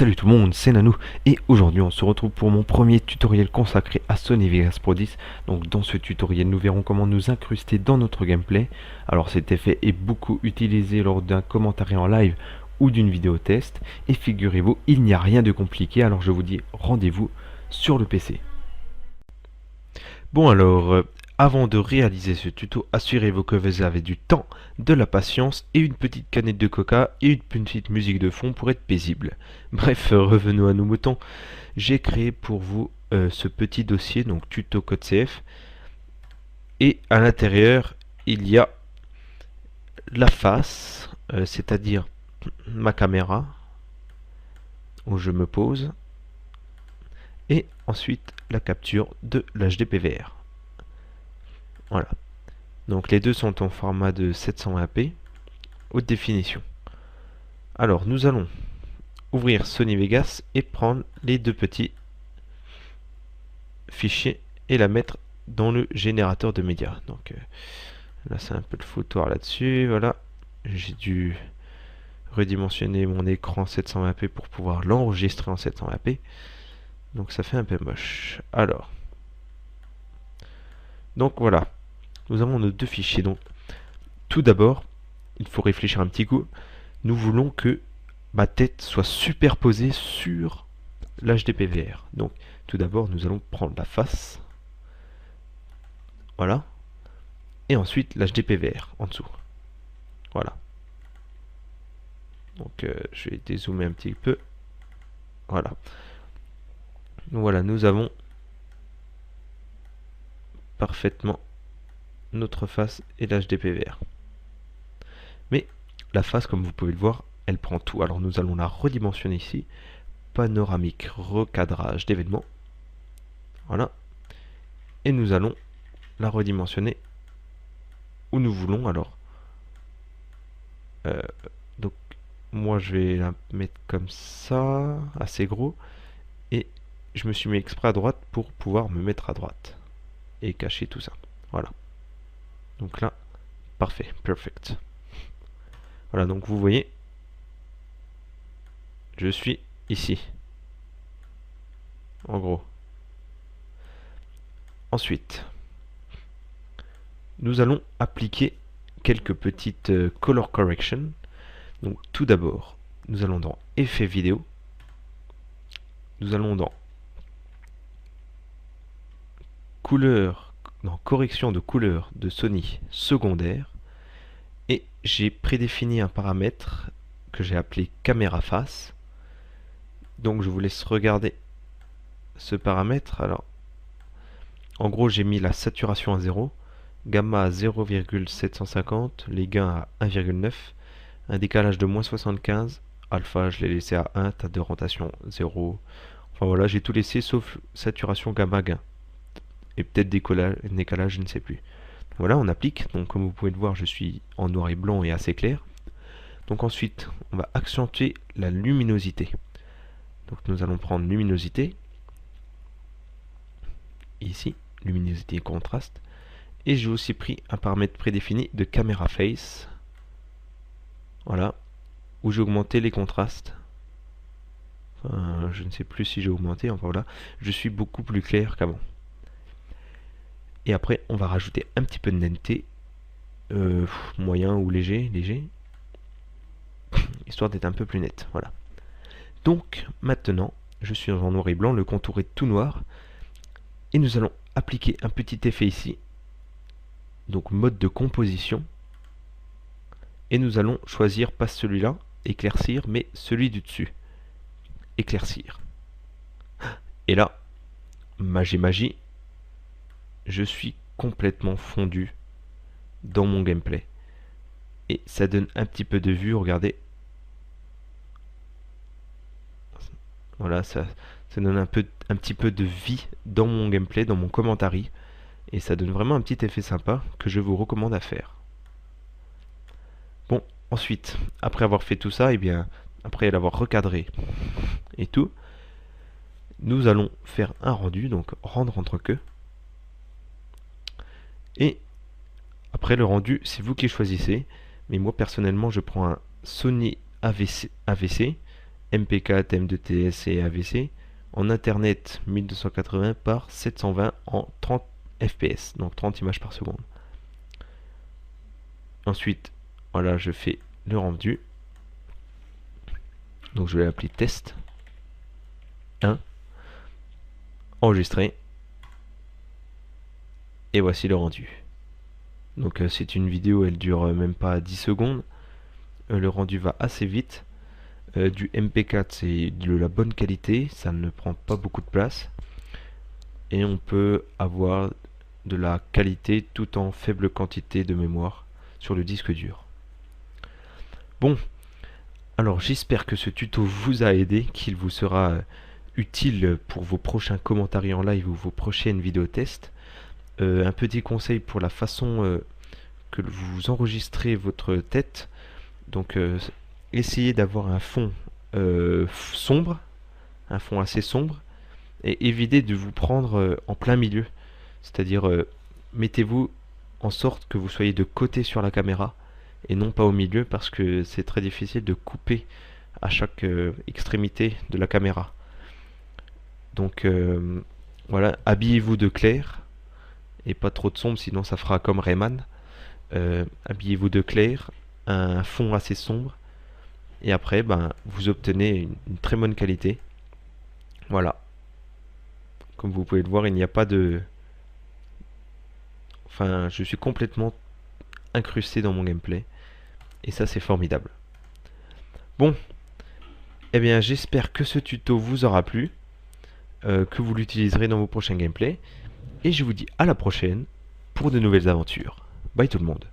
Salut tout le monde, c'est Nanou et aujourd'hui on se retrouve pour mon premier tutoriel consacré à Sony Vegas Pro 10. Donc dans ce tutoriel nous verrons comment nous incruster dans notre gameplay. Alors cet effet est beaucoup utilisé lors d'un commentaire en live ou d'une vidéo test et figurez-vous il n'y a rien de compliqué, alors je vous dis rendez-vous sur le PC. Bon alors, avant de réaliser ce tuto, assurez-vous que vous avez du temps, de la patience et une petite canette de coca et une petite musique de fond pour être paisible. Bref, revenons à nos moutons. J'ai créé pour vous ce petit dossier, donc tuto code CF. Et à l'intérieur, il y a la face, c'est-à-dire ma caméra, où je me pose. Et ensuite la capture de l'HDPVR. Voilà. Donc les deux sont en format de 720p, haute définition. Alors nous allons ouvrir Sony Vegas et prendre les deux petits fichiers et la mettre dans le générateur de médias. Donc là c'est un peu le foutoir là-dessus. Voilà. J'ai dû redimensionner mon écran 720p pour pouvoir l'enregistrer en 720p. Donc ça fait un peu moche. Alors. Donc voilà. Nous avons nos deux fichiers. Donc tout d'abord, il faut réfléchir un petit coup. Nous voulons que ma tête soit superposée sur l'HDPVR. Donc tout d'abord nous allons prendre la face. Voilà. Et ensuite l'HDPVR en dessous. Voilà. Donc je vais dézoomer un petit peu. Voilà. Donc voilà, nous avons parfaitement notre face et l'HDPVR. Mais la face, comme vous pouvez le voir, elle prend tout. Alors nous allons la redimensionner ici. Panoramique, recadrage d'événements. Voilà. Et nous allons la redimensionner où nous voulons. Alors, donc moi je vais la mettre comme ça, assez gros. Et je me suis mis exprès à droite pour pouvoir me mettre à droite. Et cacher tout ça. Voilà. Donc là, parfait, perfect. Voilà, donc vous voyez, je suis ici. En gros. Ensuite, nous allons appliquer quelques petites color correction. Donc tout d'abord, nous allons dans effet vidéo. Nous allons dans couleur, dans correction de couleur de Sony secondaire. Et j'ai prédéfini un paramètre que j'ai appelé caméra face. Donc je vous laisse regarder ce paramètre. Alors, en gros, j'ai mis la saturation à 0, gamma à 0,750, les gains à 1,9, un décalage de moins 75, alpha je l'ai laissé à 1, tas de rotation 0. Enfin voilà, j'ai tout laissé sauf saturation gamma gain. Et peut-être décalage, je ne sais plus. Voilà, on applique. Donc comme vous pouvez le voir, je suis en noir et blanc et assez clair. Donc ensuite, on va accentuer la luminosité. Donc nous allons prendre luminosité. Ici, luminosité et contraste. Et j'ai aussi pris un paramètre prédéfini de camera face. Voilà. Où j'ai augmenté les contrastes. Enfin, je ne sais plus si j'ai augmenté. Enfin voilà. Je suis beaucoup plus clair qu'avant. Et après, on va rajouter un petit peu de netteté. Moyen ou léger. Histoire d'être un peu plus net. Voilà. Donc, maintenant, je suis en noir et blanc. Le contour est tout noir. Et nous allons appliquer un petit effet ici. Donc, mode de composition. Et nous allons choisir, pas celui-là, éclaircir, mais celui du dessus. Éclaircir. Et là, magie, je suis complètement fondu dans mon gameplay. Et ça donne un petit peu de vue, regardez. Voilà, ça donne un petit peu de vie dans mon gameplay, dans mon commentaire. Et ça donne vraiment un petit effet sympa que je vous recommande à faire. Bon, ensuite, après avoir fait tout ça, et bien, après l'avoir recadré et tout, nous allons faire un rendu, donc rendre entre queues. Et après le rendu, c'est vous qui choisissez. Mais moi personnellement, je prends un Sony AVC MP4, M2TS et AVC. En internet 1280 par 720 en 30 fps, donc 30 images par seconde. Ensuite, voilà, je fais le rendu. Donc je vais l'appeler test 1, enregistrer, et voici le rendu. Donc c'est une vidéo, elle dure même pas 10 secondes. Le rendu va assez vite. Du MP4, c'est de la bonne qualité, ça ne prend pas beaucoup de place. Et on peut avoir de la qualité tout en faible quantité de mémoire sur le disque dur. Bon, alors j'espère que ce tuto vous a aidé, qu'il vous sera utile pour vos prochains commentaires en live ou vos prochaines vidéos tests. Un petit conseil pour la façon que vous enregistrez votre tête. Donc essayez d'avoir un fond sombre, un fond assez sombre, et évitez de vous prendre en plein milieu. C'est-à-dire mettez-vous en sorte que vous soyez de côté sur la caméra et non pas au milieu, parce que c'est très difficile de couper à chaque extrémité de la caméra. Donc voilà, habillez-vous de clair et pas trop de sombre, sinon ça fera comme Rayman. Habillez-vous de clair, un fond assez sombre, et après vous obtenez une très bonne qualité. Voilà, comme vous pouvez le voir, il n'y a pas de... Enfin, je suis complètement incrusté dans mon gameplay, et ça c'est formidable. Bon, eh bien j'espère que ce tuto vous aura plu, que vous l'utiliserez dans vos prochains gameplays, et je vous dis à la prochaine pour de nouvelles aventures. Bye tout le monde.